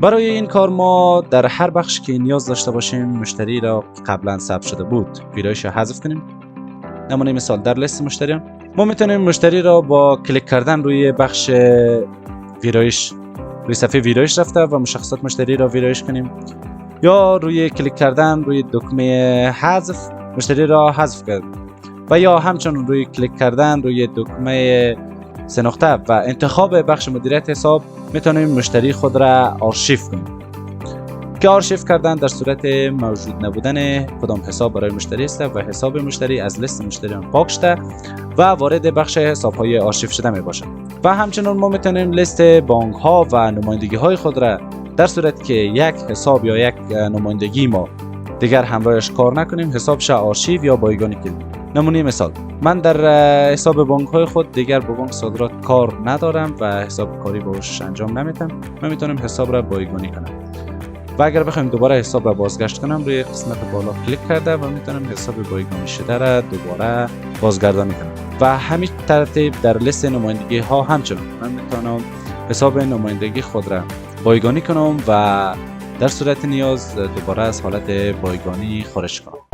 برای این کار ما در هر بخش که نیاز داشته باشیم مشتری را قبلا ثبت شده بود ویرایش را حذف کنیم. نمونه مثال در لیست مشتریان ما میتونیم مشتری را با کلیک کردن روی بخش ویرایش، روی صفحه ویرایش رفته و مشخصات مشتری را ویرایش کنیم، یا روی کلیک کردن روی دکمه حذف مشتری را حذف کرد، و یا همچنین روی کلیک کردن روی دکمه سه نقطه و انتخاب بخش مدیریت حساب میتونیم مشتری خود را آرشیو کنیم که آرشیو کردن در صورت موجود نبودن کدام حساب برای مشتری است و حساب مشتری از لیست مشتریان پاک شده و وارد بخش حساب‌های آرشیو شده می باشد. و همچنین ما میتونیم لیست بانک ها و نمایندگی های خود را در صورت که یک حساب یا یک نمایندگی ما دیگر همراهش کار نکنیم حسابش آرشیو یا بایگانی کنیم. نمونه مثال من در حساب بانک های خود دیگر با بانک صادرات کار ندارم و حساب کاری باش انجام نمیدم. من میتونم حساب را بایگانی کنم و اگر بخوایم دوباره حساب را بازگشت کنم روی قسمت بالا کلیک کرده و میتونم حساب بایگانی شده را دوباره بازگردانی کنم. و همین ترتیب در لیست نمایندگی ها همچنین من میتونم حساب نمایندگی خود را بایگانی کنم و در صورت نیاز دوباره از حالت بایگانی خارج کنم.